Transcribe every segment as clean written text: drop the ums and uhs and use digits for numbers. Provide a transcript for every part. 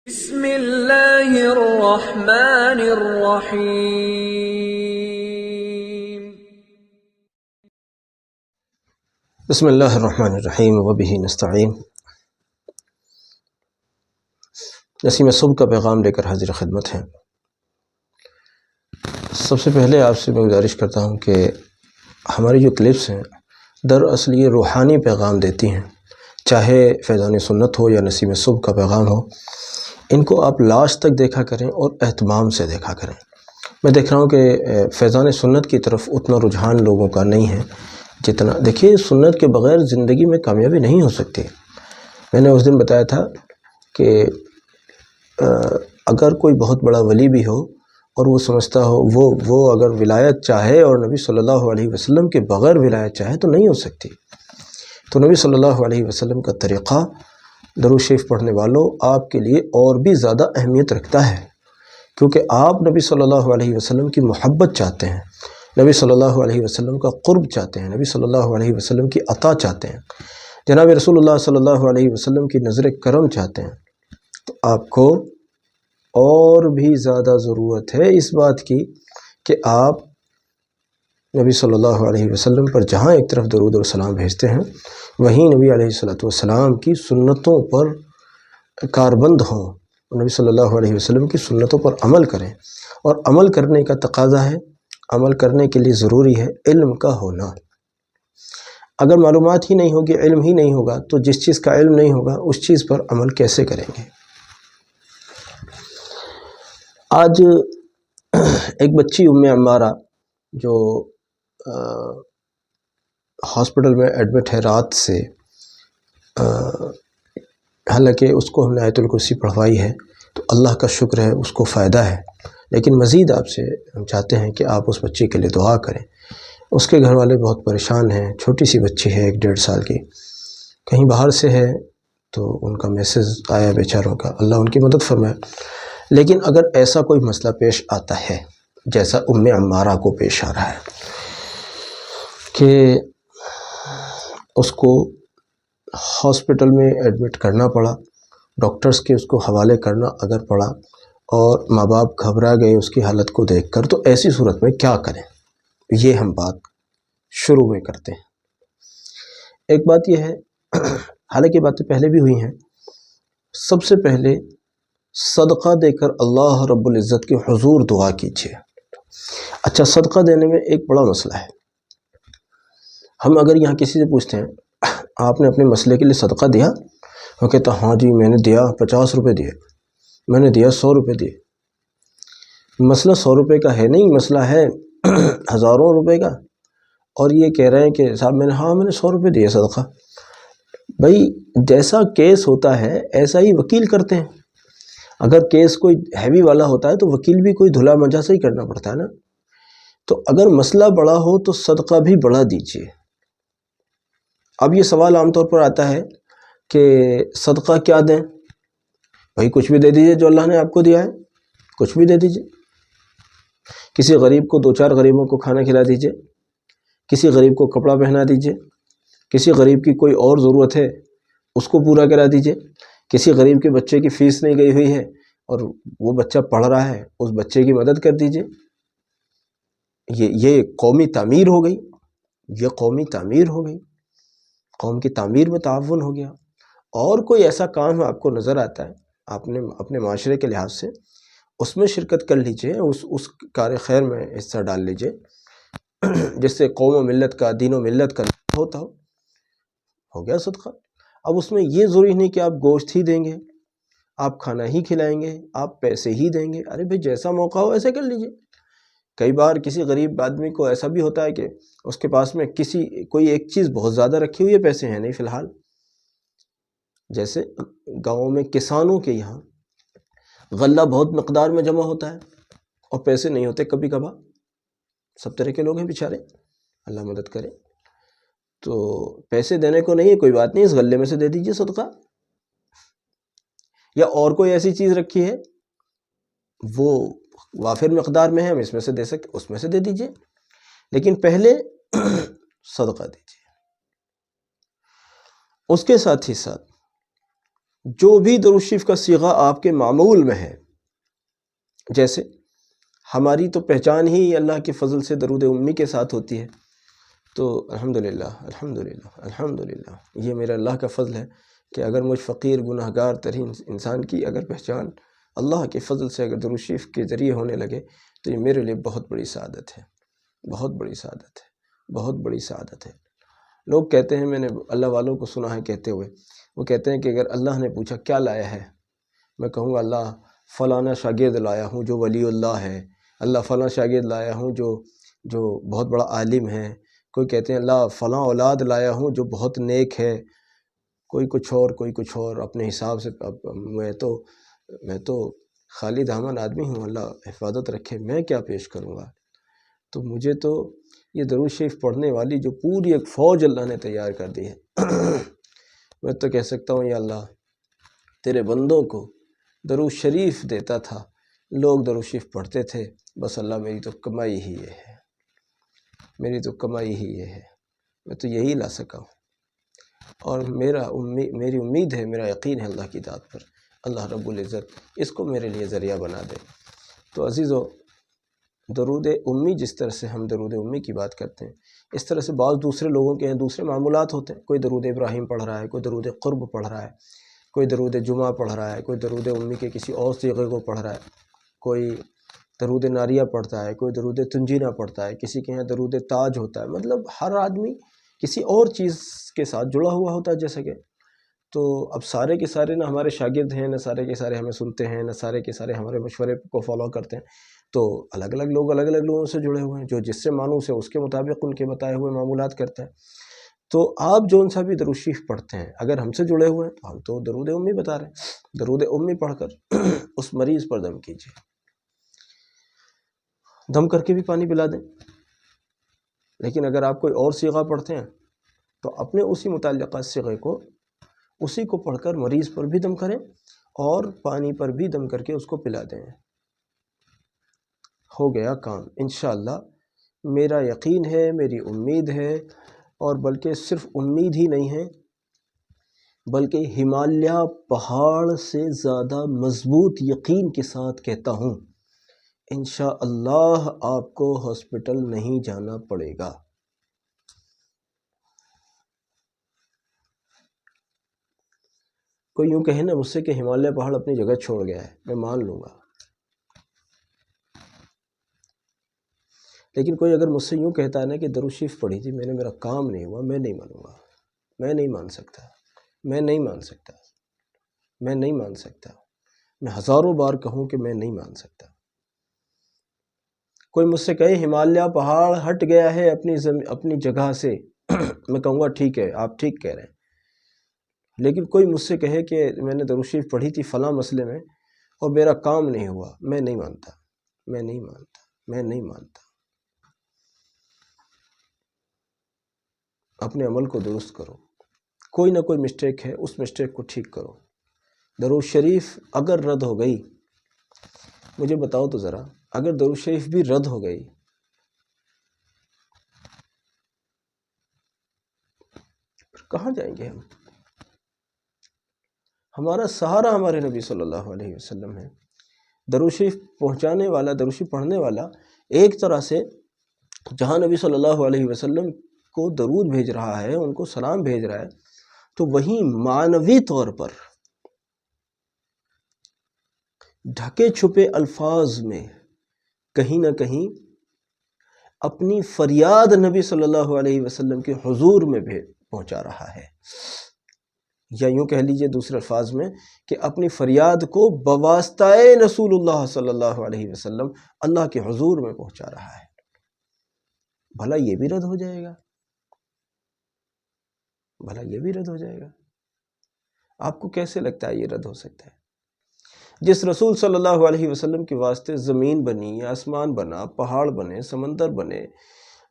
بسم اللہ الرحمن الرحیم۔ بسم اللہ الرحمن الرحیم وبہ نستعین۔ نسیم صبح کا پیغام لے کر حاضر خدمت ہیں۔ سب سے پہلے آپ سے میں گزارش کرتا ہوں کہ ہماری جو کلپس ہیں دراصل یہ روحانی پیغام دیتی ہیں، چاہے فیضان سنت ہو یا نسیم صبح کا پیغام ہو، ان کو آپ لاسٹ تک دیکھا کریں اور اہتمام سے دیکھا کریں۔ میں دیکھ رہا ہوں کہ فیضان سنت کی طرف اتنا رجحان لوگوں کا نہیں ہے جتنا، دیکھیے سنت کے بغیر زندگی میں کامیابی نہیں ہو سکتی۔ میں نے اس دن بتایا تھا کہ اگر کوئی بہت بڑا ولی بھی ہو اور وہ سمجھتا ہو وہ اگر ولایت چاہے اور نبی صلی اللہ علیہ وسلم کے بغیر ولایت چاہے تو نہیں ہو سکتی۔ تو نبی صلی اللہ علیہ وسلم کا طریقہ درود شریف پڑھنے والوں آپ کے لیے اور بھی زیادہ اہمیت رکھتا ہے، کیونکہ آپ نبی صلی اللہ علیہ وسلم کی محبت چاہتے ہیں، نبی صلی اللہ علیہ وسلم کا قرب چاہتے ہیں، نبی صلی اللہ علیہ وسلم کی عطا چاہتے ہیں، جناب رسول اللہ صلی اللہ علیہ وسلم کی نظر کرم چاہتے ہیں، تو آپ کو اور بھی زیادہ ضرورت ہے اس بات کی کہ آپ نبی صلی اللہ علیہ وسلم پر جہاں ایک طرف درود اور سلام بھیجتے ہیں وہیں نبی علیہ السلام کی سنتوں پر کاربند ہوں، نبی صلی اللہ علیہ وسلم کی سنتوں پر عمل کریں۔ اور عمل کرنے کا تقاضا ہے، عمل کرنے کے لیے ضروری ہے علم کا ہونا۔ اگر معلومات ہی نہیں ہوگی، علم ہی نہیں ہوگا، تو جس چیز کا علم نہیں ہوگا اس چیز پر عمل کیسے کریں گے؟ آج ایک بچی ام عمارہ جو ہاسپٹل میں ایڈمٹ ہے رات سے، حالانکہ اس کو ہم نے آیت الکرسی پڑھوائی ہے تو اللہ کا شکر ہے، اس کو فائدہ ہے، لیکن مزید آپ سے ہم چاہتے ہیں کہ آپ اس بچی کے لیے دعا کریں۔ اس کے گھر والے بہت پریشان ہیں، چھوٹی سی بچی ہے 1.5 سال کی، کہیں باہر سے ہے تو ان کا میسج آیا بیچاروں کا، اللہ ان کی مدد فرمائے۔ لیکن اگر ایسا کوئی مسئلہ پیش آتا ہے جیسا ام عمارہ کو پیش آ رہا ہے کہ اس کو ہاسپٹل میں ایڈمٹ کرنا پڑا، ڈاکٹرز کے اس کو حوالے کرنا اگر پڑا اور ماں باپ گھبرا گئے اس کی حالت کو دیکھ کر، تو ایسی صورت میں کیا کریں؟ یہ ہم بات شروع میں کرتے ہیں۔ ایک بات یہ ہے، حالانکہ باتیں پہلے بھی ہوئی ہیں، سب سے پہلے صدقہ دے کر اللہ رب العزت کے حضور دعا کیجیے۔ اچھا، صدقہ دینے میں ایک بڑا مسئلہ ہے۔ ہم اگر یہاں کسی سے پوچھتے ہیں آپ نے اپنے مسئلے کے لیے صدقہ دیا، وہ کہتا ہاں جی میں نے دیا، 50 روپے دیے، میں نے دیا 100 روپے دیے۔ مسئلہ 100 روپے کا ہے نہیں، مسئلہ ہے ہزاروں روپے کا، اور یہ کہہ رہے ہیں کہ صاحب میں نے 100 روپے دیے صدقہ۔ بھائی جیسا کیس ہوتا ہے ایسا ہی وکیل کرتے ہیں۔ اگر کیس کوئی ہیوی والا ہوتا ہے تو وکیل بھی کوئی دھلا منجا سے ہی کرنا پڑتا ہے نا۔ تو اگر مسئلہ بڑا ہو تو صدقہ بھی بڑا دیجیے۔ اب یہ سوال عام طور پر آتا ہے کہ صدقہ کیا دیں؟ بھائی کچھ بھی دے دیجیے، جو اللہ نے آپ کو دیا ہے کچھ بھی دے دیجیے۔ کسی غریب کو 2-4 غریبوں کو کھانا کھلا دیجیے، کسی غریب کو کپڑا پہنا دیجیے، کسی غریب کی کوئی اور ضرورت ہے اس کو پورا کرا دیجیے، کسی غریب کے بچے کی فیس نہیں گئی ہوئی ہے اور وہ بچہ پڑھ رہا ہے اس بچے کی مدد کر دیجیے۔ یہ قومی تعمیر ہو گئی، یہ قومی تعمیر ہو گئی، قوم کی تعمیر میں تعاون ہو گیا۔ اور کوئی ایسا کام آپ کو نظر آتا ہے آپ نے اپنے معاشرے کے لحاظ سے، اس میں شرکت کر لیجئے، اس کار خیر میں حصہ ڈال لیجئے جس سے قوم و ملت کا، دین و ملت کا ہوتا ہو گیا صدقہ۔ اب اس میں یہ ضروری نہیں کہ آپ گوشت ہی دیں گے، آپ کھانا ہی کھلائیں گے، آپ پیسے ہی دیں گے۔ ارے بھئی جیسا موقع ہو ایسے کر لیجئے۔ کئی بار کسی غریب آدمی کو ایسا بھی ہوتا ہے کہ اس کے پاس میں کوئی ایک چیز بہت زیادہ رکھی ہوئی ہے، پیسے ہیں نہیں فی الحال۔ جیسے گاؤں میں کسانوں کے یہاں غلہ بہت مقدار میں جمع ہوتا ہے اور پیسے نہیں ہوتے کبھی کبھار، سب طرح کے لوگ ہیں بیچارے، اللہ مدد کرے۔ تو پیسے دینے کو نہیں ہے، کوئی بات نہیں، اس غلے میں سے دے دیجئے صدقہ۔ یا اور کوئی ایسی چیز رکھی ہے وہ وافر مقدار میں ہے، ہم اس میں سے دے سکتے، اس میں سے دے دیجئے، لیکن پہلے صدقہ دیجئے۔ اس کے ساتھ ہی ساتھ جو بھی درود شریف کا صیغہ آپ کے معمول میں ہے، جیسے ہماری تو پہچان ہی اللہ کے فضل سے درود امی کے ساتھ ہوتی ہے، تو الحمدللہ الحمدللہ الحمدللہ، یہ میرا اللہ کا فضل ہے کہ اگر مجھ فقیر گناہگار ترین انسان کی اگر پہچان اللہ کے فضل سے اگر درود شریف کے ذریعے ہونے لگے تو یہ میرے لیے بہت بڑی سعادت ہے، بہت بڑی سعادت ہے، بہت بڑی سعادت ہے۔ لوگ کہتے ہیں، میں نے اللہ والوں کو سنا ہے کہتے ہوئے، وہ کہتے ہیں کہ اگر اللہ نے پوچھا کیا لایا ہے، میں کہوں گا اللہ فلانا شاگرد لایا ہوں جو ولی اللہ ہے، اللہ فلاں شاگرد لایا ہوں جو بہت بڑا عالم ہے، کوئی کہتے ہیں اللہ فلاں اولاد لایا ہوں جو بہت نیک ہے، کوئی کچھ اور کوئی کچھ اور اپنے حساب سے۔ میں تو خالی دامن آدمی ہوں، اللہ حفاظت رکھے، میں کیا پیش کروں گا؟ تو مجھے تو یہ درود شریف پڑھنے والی جو پوری ایک فوج اللہ نے تیار کر دی ہے، میں تو کہہ سکتا ہوں یا اللہ تیرے بندوں کو درود شریف دیتا تھا، لوگ درود شریف پڑھتے تھے، بس اللہ میری تو کمائی ہی یہ ہے، میری تو کمائی ہی یہ ہے، میں تو یہی لا سکا ہوں۔ اور میری امید ہے، میرا یقین ہے اللہ کی ذات پر، اللہ رب العزت اس کو میرے لیے ذریعہ بنا دے۔ تو عزیزو، درود امی جس طرح سے ہم درود امی کی بات کرتے ہیں، اس طرح سے بعض دوسرے لوگوں کے ہیں دوسرے معمولات ہوتے ہیں، کوئی درود ابراہیم پڑھ رہا ہے، کوئی درود قرب پڑھ رہا ہے، کوئی درود جمعہ پڑھ رہا ہے، کوئی درود امی کے کسی اور صیغے کو پڑھ رہا ہے، کوئی درود ناریہ پڑھتا ہے، کوئی درود تنجینہ پڑھتا ہے، کسی کے یہاں درود تاج ہوتا ہے، مطلب ہر آدمی کسی اور چیز کے ساتھ جڑا ہوا ہوتا ہے جیسا کہ۔ تو اب سارے کے سارے نہ ہمارے شاگرد ہیں، نہ سارے کے سارے ہمیں سنتے ہیں، نہ سارے کے سارے ہمارے مشورے کو فالو کرتے ہیں، تو الگ الگ لوگ الگ الگ لوگوں سے جڑے ہوئے ہیں، جو جس سے مانوس ہے اس کے مطابق ان کے بتائے ہوئے معمولات کرتے ہیں۔ تو آپ جون سا بھی درود شریف پڑھتے ہیں، اگر ہم سے جڑے ہوئے ہیں تو ہم تو درود امی بتا رہے ہیں، درود امی پڑھ کر اس مریض پر دم کیجیے، دم کر کے بھی پانی پلا دیں۔ لیکن اگر آپ کوئی اور صیغہ پڑھتے ہیں تو اپنے اسی متعلقہ صیغے کو اسی کو پڑھ کر مریض پر بھی دم کریں اور پانی پر بھی دم کر کے اس کو پلا دیں، ہو گیا کام انشاءاللہ۔ میرا یقین ہے، میری امید ہے، اور بلکہ صرف امید ہی نہیں ہے بلکہ ہمالیہ پہاڑ سے زیادہ مضبوط یقین کے ساتھ کہتا ہوں، انشاءاللہ آپ کو ہاسپٹل نہیں جانا پڑے گا۔ کوئی یوں کہے نا مجھ سے کہ ہمالیہ پہاڑ اپنی جگہ چھوڑ گیا ہے، میں مان لوں گا، لیکن کوئی اگر مجھ سے یوں کہتا ہے نا کہ درود شریف پڑھی تھی میں نے، میرا کام نہیں ہوا، میں نہیں مانوں گا، میں نہیں مان سکتا، میں نہیں مان سکتا، میں نہیں مان سکتا، میں ہزاروں بار کہوں کہ میں نہیں مان سکتا۔ کوئی مجھ سے کہے ہمالیہ پہاڑ ہٹ گیا ہے اپنی جگہ سے، میں کہوں گا ٹھیک ہے، آپ ٹھیک کہہ رہے ہیں، لیکن کوئی مجھ سے کہے کہ میں نے درود شریف پڑھی تھی فلاں مسئلے میں اور میرا کام نہیں ہوا، میں نہیں مانتا، میں نہیں مانتا، میں نہیں مانتا۔ اپنے عمل کو درست کرو، کوئی نہ کوئی مسٹیک ہے، اس مسٹیک کو ٹھیک کرو۔ درود شریف اگر رد ہو گئی، مجھے بتاؤ تو ذرا، اگر درود شریف بھی رد ہو گئی پھر کہاں جائیں گے ہم؟ ہمارا سہارا ہمارے نبی صلی اللہ علیہ وسلم ہے، درود شریف پہنچانے والا، درود شریف پڑھنے والا، ایک طرح سے جہاں نبی صلی اللہ علیہ وسلم کو درود بھیج رہا ہے، ان کو سلام بھیج رہا ہے، تو وہیں معنوی طور پر ڈھکے چھپے الفاظ میں کہیں نہ کہیں اپنی فریاد نبی صلی اللہ علیہ وسلم کے حضور میں پہنچا رہا ہے، یا یوں کہہ لیجئے دوسرے الفاظ میں کہ اپنی فریاد کو بواسطہ رسول اللہ صلی اللہ علیہ وسلم اللہ کے حضور میں پہنچا رہا ہے۔ بھلا یہ بھی رد ہو جائے گا؟ بھلا یہ بھی رد ہو جائے گا؟ آپ کو کیسے لگتا ہے یہ رد ہو سکتا ہے؟ جس رسول صلی اللہ علیہ وسلم کے واسطے زمین بنی، آسمان بنا، پہاڑ بنے، سمندر بنے،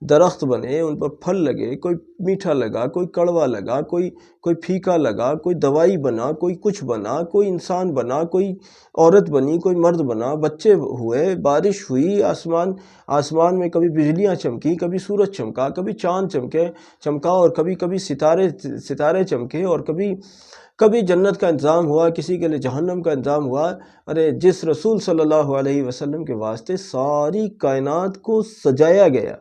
درخت بنے، ان پر پھل لگے، کوئی میٹھا لگا، کوئی کڑوا لگا، کوئی پھیکا لگا، کوئی دوائی بنا، کوئی کچھ بنا، کوئی انسان بنا، کوئی عورت بنی، کوئی مرد بنا، بچے ہوئے، بارش ہوئی، آسمان میں کبھی بجلیاں چمکی، کبھی سورج چمکا، کبھی چاند چمکا، اور کبھی ستارے چمکے، اور کبھی کبھی جنت کا انتظام ہوا، کسی کے لیے جہنم کا انتظام ہوا، ارے جس رسول صلی اللہ علیہ وسلم کے واسطے ساری کائنات کو سجایا گیا،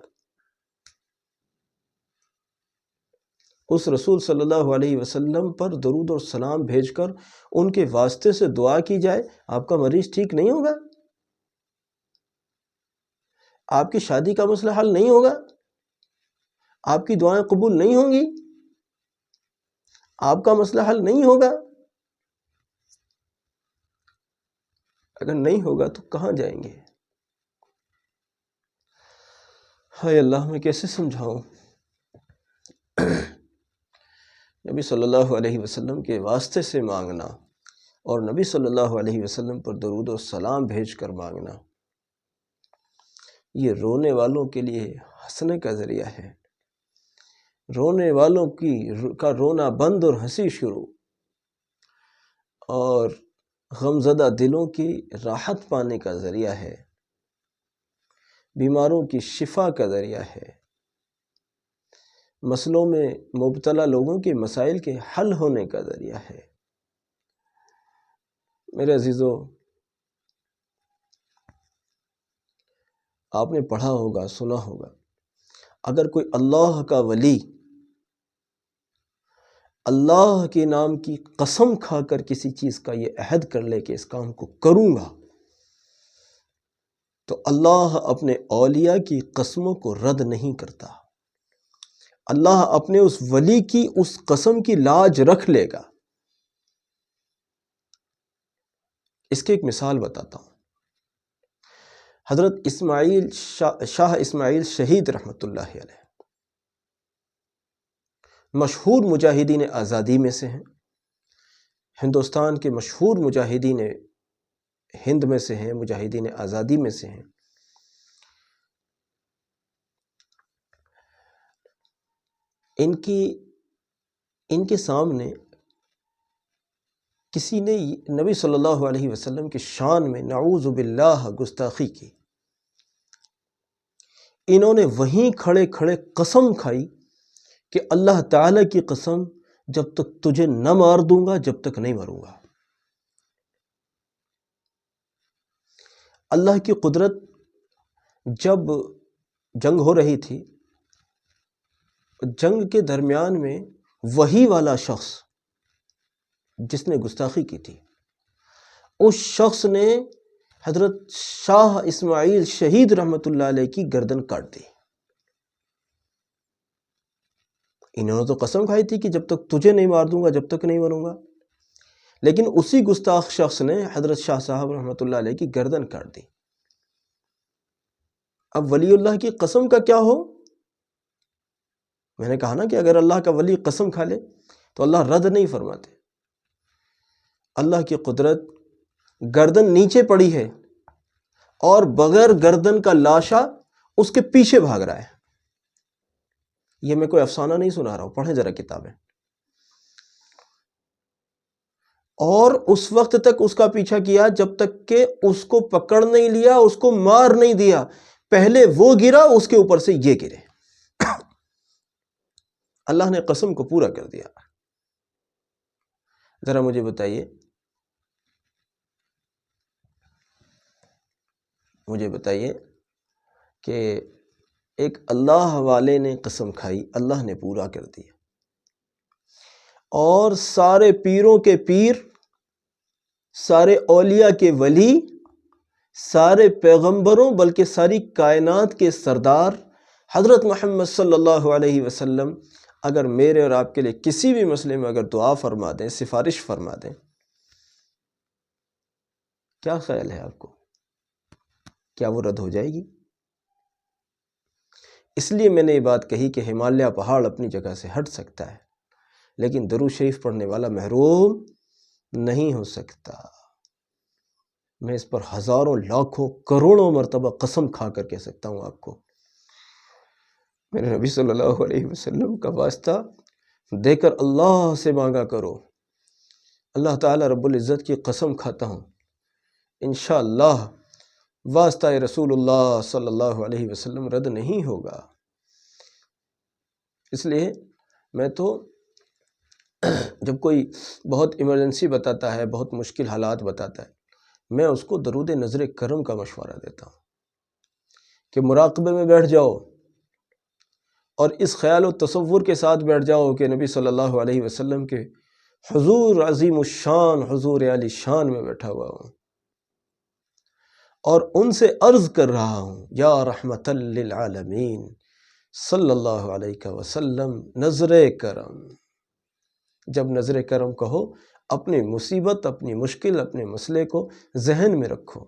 اس رسول صلی اللہ علیہ وسلم پر درود اور سلام بھیج کر ان کے واسطے سے دعا کی جائے، آپ کا مریض ٹھیک نہیں ہوگا؟ آپ کی شادی کا مسئلہ حل نہیں ہوگا؟ آپ کی دعائیں قبول نہیں ہوں گی؟ آپ کا مسئلہ حل نہیں ہوگا؟ اگر نہیں ہوگا تو کہاں جائیں گے؟ ہائے اللہ، میں کیسے سمجھاؤں؟ نبی صلی اللہ علیہ وسلم کے واسطے سے مانگنا اور نبی صلی اللہ علیہ وسلم پر درود و سلام بھیج کر مانگنا، یہ رونے والوں کے لیے ہنسنے کا ذریعہ ہے، رونے والوں کا رونا بند اور ہنسی شروع، اور غمزدہ دلوں کی راحت پانے کا ذریعہ ہے، بیماروں کی شفا کا ذریعہ ہے، مسئلوں میں مبتلا لوگوں کے مسائل کے حل ہونے کا ذریعہ ہے۔ میرے عزیزو، آپ نے پڑھا ہوگا، سنا ہوگا، اگر کوئی اللہ کا ولی اللہ کے نام کی قسم کھا کر کسی چیز کا یہ عہد کر لے کہ اس کام کو کروں گا، تو اللہ اپنے اولیاء کی قسموں کو رد نہیں کرتا، اللہ اپنے اس ولی کی اس قسم کی لاج رکھ لے گا۔ اس کی ایک مثال بتاتا ہوں۔ حضرت شاہ اسماعیل شہید رحمۃ اللہ علیہ مشہور مجاہدین آزادی میں سے ہیں، ہندوستان کے مشہور مجاہدین ہند میں سے ہیں، مجاہدین آزادی میں سے ہیں۔ ان کے سامنے کسی نے نبی صلی اللہ علیہ وسلم کی شان میں نعوذ باللہ گستاخی کی، انہوں نے وہیں کھڑے کھڑے قسم کھائی کہ اللہ تعالیٰ کی قسم، جب تک تجھے نہ مار دوں گا جب تک نہیں مروں گا۔ اللہ کی قدرت، جب جنگ ہو رہی تھی، جنگ کے درمیان میں وہی والا شخص جس نے گستاخی کی تھی، اس شخص نے حضرت شاہ اسماعیل شہید رحمۃ اللہ علیہ کی گردن کاٹ دی۔ انہوں نے تو قسم کھائی تھی کہ جب تک تجھے نہیں مار دوں گا جب تک نہیں مروں گا، لیکن اسی گستاخ شخص نے حضرت شاہ صاحب رحمۃ اللہ علیہ کی گردن کاٹ دی۔ اب ولی اللہ کی قسم کا کیا ہو؟ میں نے کہا نا کہ اگر اللہ کا ولی قسم کھا لے تو اللہ رد نہیں فرماتے۔ اللہ کی قدرت، گردن نیچے پڑی ہے اور بغیر گردن کا لاشا اس کے پیچھے بھاگ رہا ہے۔ یہ میں کوئی افسانہ نہیں سنا رہا ہوں، پڑھیں ذرا کتابیں۔ اور اس وقت تک اس کا پیچھا کیا جب تک کہ اس کو پکڑ نہیں لیا، اس کو مار نہیں دیا، پہلے وہ گرا، اس کے اوپر سے یہ گرے۔ اللہ نے قسم کو پورا کر دیا۔ ذرا مجھے بتائیے کہ ایک اللہ والے نے قسم کھائی، اللہ نے پورا کر دیا، اور سارے پیروں کے پیر، سارے اولیاء کے ولی، سارے پیغمبروں بلکہ ساری کائنات کے سردار حضرت محمد صلی اللہ علیہ وسلم اگر میرے اور آپ کے لیے کسی بھی مسئلے میں اگر دعا فرما دیں، سفارش فرما دیں، کیا خیال ہے آپ کو؟ کیا وہ رد ہو جائے گی؟ اس لیے میں نے یہ بات کہی کہ ہمالیہ پہاڑ اپنی جگہ سے ہٹ سکتا ہے، لیکن درود شریف پڑھنے والا محروم نہیں ہو سکتا۔ میں اس پر ہزاروں، لاکھوں، کروڑوں مرتبہ قسم کھا کر کہہ سکتا ہوں آپ کو، میرے نبی صلی اللہ علیہ وسلم کا واسطہ دے کر اللہ سے مانگا کرو۔ اللہ تعالیٰ رب العزت کی قسم کھاتا ہوں، انشاءاللہ واسطہ رسول اللہ صلی اللہ علیہ وسلم رد نہیں ہوگا۔ اس لیے میں تو جب کوئی بہت ایمرجنسی بتاتا ہے، بہت مشکل حالات بتاتا ہے، میں اس کو درود نظر کرم کا مشورہ دیتا ہوں کہ مراقبے میں بیٹھ جاؤ اور اس خیال و تصور کے ساتھ بیٹھ جاؤ کہ نبی صلی اللہ علیہ وسلم کے حضور عظیم الشان، حضور عالی شان میں بیٹھا ہوا ہوں اور ان سے عرض کر رہا ہوں، یا رحمت للعالمین صلی اللہ علیہ وسلم نظر کرم۔ جب نظر کرم کہو، اپنی مصیبت، اپنی مشکل، اپنے مسئلے کو ذہن میں رکھو،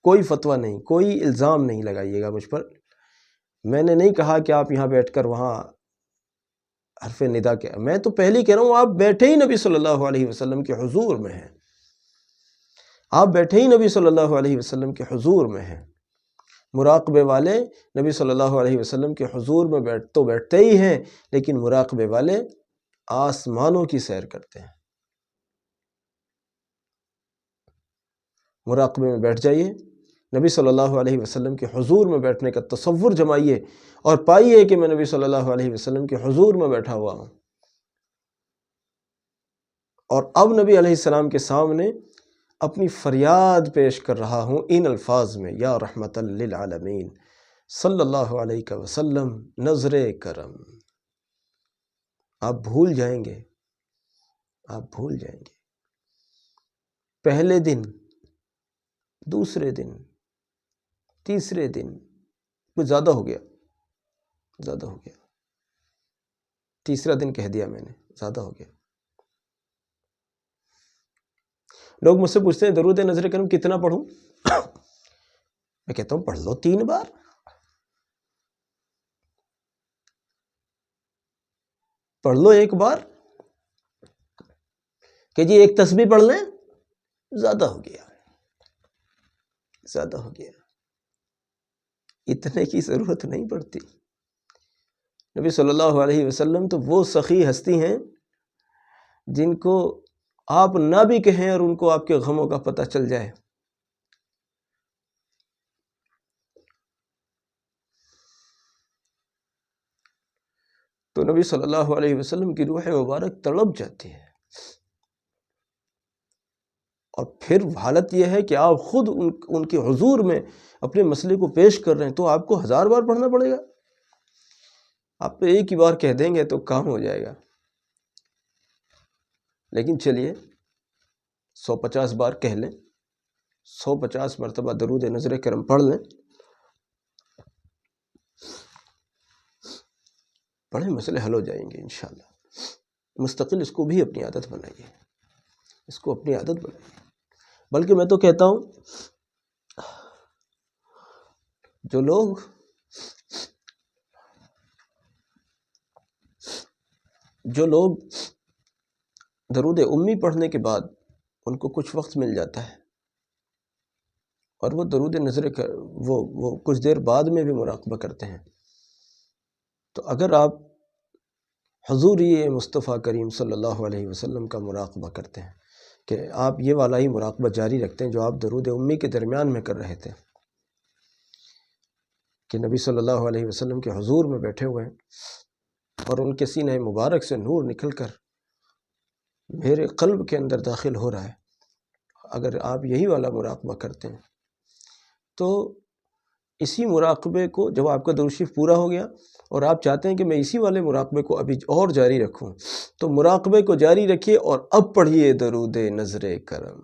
کوئی فتویٰ نہیں، کوئی الزام نہیں لگائیے گا مجھ پر۔ میں نے نہیں کہا کہ آپ یہاں بیٹھ کر وہاں حرف ندا کیا، میں تو پہلے کہہ رہا ہوں آپ بیٹھے ہی نبی صلی اللہ علیہ وسلم کے حضور میں ہیں، آپ بیٹھے ہی نبی صلی اللہ علیہ وسلم کے حضور میں ہیں۔ مراقبے والے نبی صلی اللہ علیہ وسلم کے حضور میں بیٹھتے ہی ہیں، لیکن مراقبے والے آسمانوں کی سیر کرتے ہیں۔ مراقبے میں بیٹھ جائیے، نبی صلی اللہ علیہ وسلم کے حضور میں بیٹھنے کا تصور جمائیے اور پائیے کہ میں نبی صلی اللہ علیہ وسلم کے حضور میں بیٹھا ہوا ہوں، اور اب نبی علیہ السلام کے سامنے اپنی فریاد پیش کر رہا ہوں ان الفاظ میں، یا رحمت للعالمین صلی اللہ علیہ وسلم نظر کرم۔ آپ بھول جائیں گے، آپ بھول جائیں گے۔ پہلے دن، دوسرے دن، تیسرے دن کچھ زیادہ ہو گیا، زیادہ ہو گیا، تیسرا دن کہہ دیا میں نے، زیادہ ہو گیا۔ لوگ مجھ سے پوچھتے ہیں درود نظر کرم کتنا پڑھوں؟ میں کہتا ہوں پڑھ لو 3 بار، پڑھ لو 1 بار، کہ جی 1 تسبیح پڑھ لیں، زیادہ ہو گیا، زیادہ ہو گیا، اتنے کی ضرورت نہیں پڑتی۔ نبی صلی اللہ علیہ وسلم تو وہ سخی ہستی ہیں جن کو آپ نہ بھی کہیں اور ان کو آپ کے غموں کا پتہ چل جائے۔ تو نبی صلی اللہ علیہ وسلم کی روح مبارک تڑپ جاتی ہے، اور پھر حالت یہ ہے کہ آپ خود ان کے حضور میں اپنے مسئلے کو پیش کر رہے ہیں، تو آپ کو 1000 بار پڑھنا پڑے گا؟ آپ تو ایک ہی بار کہہ دیں گے تو کام ہو جائے گا، لیکن چلیے 150 بار کہہ لیں، 150 مرتبہ درود نظر کرم پڑھ لیں، پڑھیں، مسئلے حل ہو جائیں گے انشاءاللہ۔ مستقل اس کو بھی اپنی عادت بنائیے، اس کو اپنی عادت بنائیے۔ بلکہ میں تو کہتا ہوں جو لوگ درود امی پڑھنے کے بعد ان کو کچھ وقت مل جاتا ہے اور وہ درود نظر وہ کچھ دیر بعد میں بھی مراقبہ کرتے ہیں، تو اگر آپ حضور مصطفیٰ کریم صلی اللہ علیہ وسلم کا مراقبہ کرتے ہیں، کہ آپ یہ والا ہی مراقبہ جاری رکھتے ہیں جو آپ درود امی کے درمیان میں کر رہے تھے، کہ نبی صلی اللہ علیہ وسلم کے حضور میں بیٹھے ہوئے ہیں اور ان کے سینہ مبارک سے نور نکل کر میرے قلب کے اندر داخل ہو رہا ہے، اگر آپ یہی والا مراقبہ کرتے ہیں تو اسی مراقبے کو، جب آپ کا درود شریف پورا ہو گیا اور آپ چاہتے ہیں کہ میں اسی والے مراقبے کو ابھی اور جاری رکھوں، تو مراقبے کو جاری رکھیے اور اب پڑھیے درود نظر کرم۔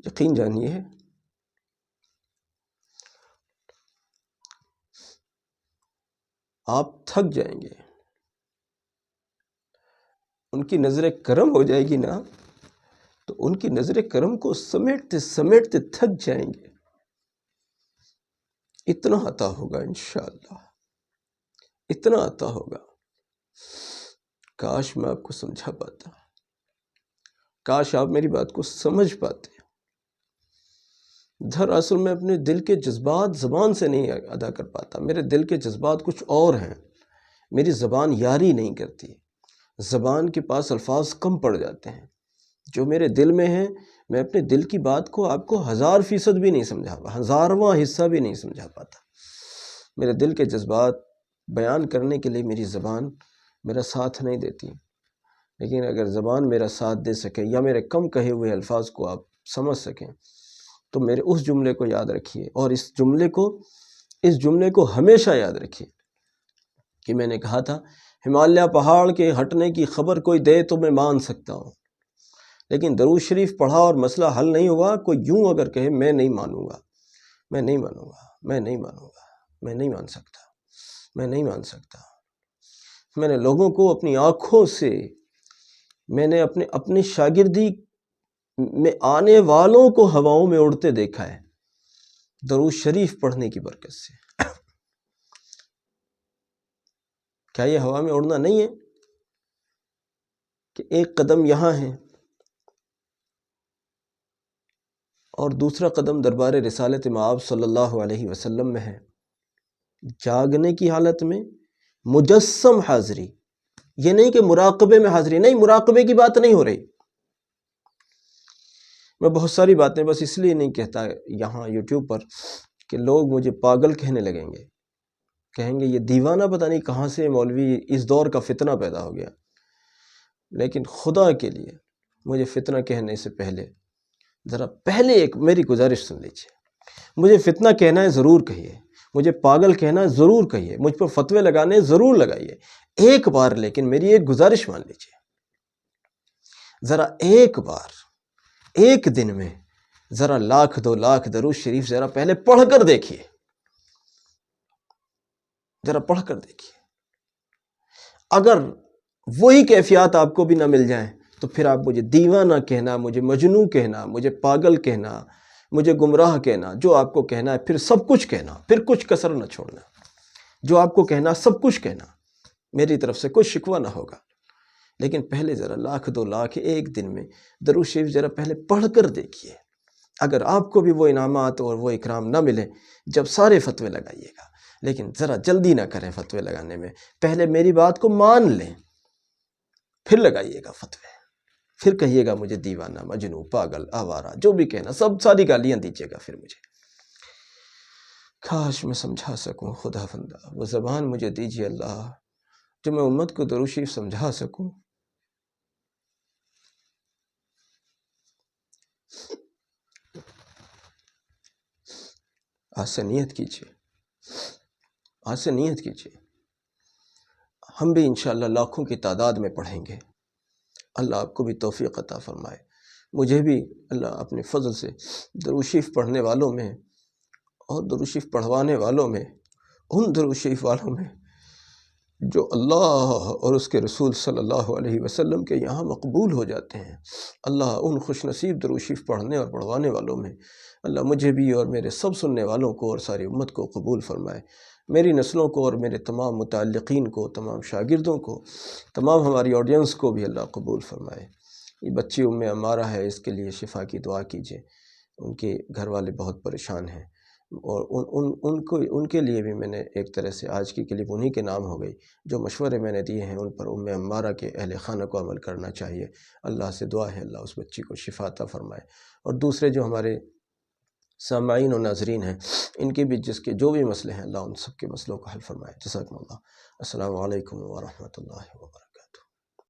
یقین جانیے آپ تھک جائیں گے، ان کی نظر کرم ہو جائے گی نا، تو ان کی نظر کرم کو سمیٹتے سمیٹتے تھک جائیں گے۔ اتنا عطا ہوگا انشاءاللہ، اتنا عطا ہوگا، کاش میں آپ کو سمجھا پاتا، کاش آپ میری بات کو سمجھ پاتے۔ دراصل میں اپنے دل کے جذبات زبان سے نہیں ادا کر پاتا، میرے دل کے جذبات کچھ اور ہیں، میری زبان یاری نہیں کرتی، زبان کے پاس الفاظ کم پڑ جاتے ہیں، جو میرے دل میں ہیں میں اپنے دل کی بات کو آپ کو 1000% بھی نہیں سمجھا پاتا، 1000واں حصہ بھی نہیں سمجھا پاتا۔ میرے دل کے جذبات بیان کرنے کے لیے میری زبان میرا ساتھ نہیں دیتی، لیکن اگر زبان میرا ساتھ دے سکے یا میرے کم کہے ہوئے الفاظ کو آپ سمجھ سکیں تو میرے اس جملے کو یاد رکھیے، اور اس جملے کو ہمیشہ یاد رکھیے کہ میں نے کہا تھا ہمالیہ پہاڑ کے ہٹنے کی خبر کوئی دے تو میں مان سکتا ہوں، لیکن درود شریف پڑھا اور مسئلہ حل نہیں ہوا، کوئی یوں اگر کہے میں نہیں مانوں گا، میں نہیں مانوں گا، میں نہیں مانوں گا، میں نہیں مان سکتا، میں نہیں مان سکتا۔ میں نے لوگوں کو اپنی آنکھوں سے، میں نے اپنی شاگردی میں آنے والوں کو ہواؤں میں اڑتے دیکھا ہے درود شریف پڑھنے کی برکت سے۔ کیا یہ ہوا میں اڑنا نہیں ہے کہ ایک قدم یہاں ہے اور دوسرا قدم دربار رسالت مآب صلی اللہ علیہ وسلم میں ہے، جاگنے کی حالت میں مجسم حاضری، یہ نہیں کہ مراقبے میں حاضری، نہیں، مراقبے کی بات نہیں ہو رہی۔ میں بہت ساری باتیں بس اس لیے نہیں کہتا یہاں یوٹیوب پر کہ لوگ مجھے پاگل کہنے لگیں گے، کہیں گے یہ دیوانہ پتہ نہیں کہاں سے مولوی، اس دور کا فتنہ پیدا ہو گیا۔ لیکن خدا کے لیے مجھے فتنہ کہنے سے پہلے ذرا پہلے ایک میری گزارش سن لیجیے، مجھے فتنہ کہنا ہے ضرور کہیے، مجھے پاگل کہنا ہے ضرور کہیے، مجھ پر فتوے لگانے ضرور لگائیے ایک بار، لیکن میری ایک گزارش مان لیجیے، ذرا ایک بار ایک دن میں ذرا 1,00,000 2,00,000 درود شریف ذرا پہلے پڑھ کر دیکھیے، ذرا پڑھ کر دیکھیے۔ اگر وہی کیفیات آپ کو بھی نہ مل جائیں تو پھر آپ مجھے دیوانہ کہنا، مجھے مجنون کہنا، مجھے پاگل کہنا، مجھے گمراہ کہنا، جو آپ کو کہنا ہے پھر سب کچھ کہنا، پھر کچھ کسر نہ چھوڑنا، جو آپ کو کہنا سب کچھ کہنا، میری طرف سے کوئی شکوہ نہ ہوگا، لیکن پہلے ذرا 1,00,000 2,00,000 ایک دن میں درود شریف ذرا پہلے پڑھ کر دیکھیے۔ اگر آپ کو بھی وہ انعامات اور وہ اکرام نہ ملے جب سارے فتوے لگائیے گا، لیکن ذرا جلدی نہ کریں فتوے لگانے میں، پہلے میری بات کو مان لیں پھر لگائیے گا فتوے، پھر کہیے گا مجھے دیوانہ، مجنون، پاگل، آوارہ، جو بھی کہنا ساری گالیاں دیجیے گا پھر مجھے۔ کاش میں سمجھا سکوں، خدا بندہ وہ زبان مجھے دیجیے اللہ جو میں امت کو درود شریف سمجھا سکوں۔ آج سے نیت کیجیے، آج سے نیت کیجیے، ہم بھی انشاءاللہ لاکھوں کی تعداد میں پڑھیں گے۔ اللہ آپ کو بھی توفیق عطا فرمائے، مجھے بھی اللہ اپنے فضل سے درود شریف پڑھنے والوں میں اور درود شریف پڑھوانے والوں میں، ان درود شریف والوں میں جو اللہ اور اس کے رسول صلی اللہ علیہ وسلم کے یہاں مقبول ہو جاتے ہیں، اللہ ان خوش نصیب درود شریف پڑھنے اور پڑھوانے والوں میں اللہ مجھے بھی اور میرے سب سننے والوں کو اور ساری امت کو قبول فرمائے، میری نسلوں کو اور میرے تمام متعلقین کو، تمام شاگردوں کو، تمام ہماری آڈینس کو بھی اللہ قبول فرمائے۔ یہ بچی عمارہ ہے، اس کے لیے شفا کی دعا کیجیے، ان کے گھر والے بہت پریشان ہیں، اور ان کے لیے بھی میں نے ایک طرح سے آج کی کلپ انہی کے نام ہو گئی، جو مشورے میں نے دیے ہیں ان پر عمارہ کے اہل خانہ کو عمل کرنا چاہیے۔ اللہ سے دعا ہے اللہ اس بچی کو شفا عطا فرمائے، اور دوسرے جو ہمارے سامعین و ناظرین ہیں ان کے بھی جو بھی مسئلے ہیں اللہ ان سب کے مسئلوں کو حل فرمائے۔ جزاکم اللہ۔ السلام علیکم ورحمۃ اللہ وبرکاتہ۔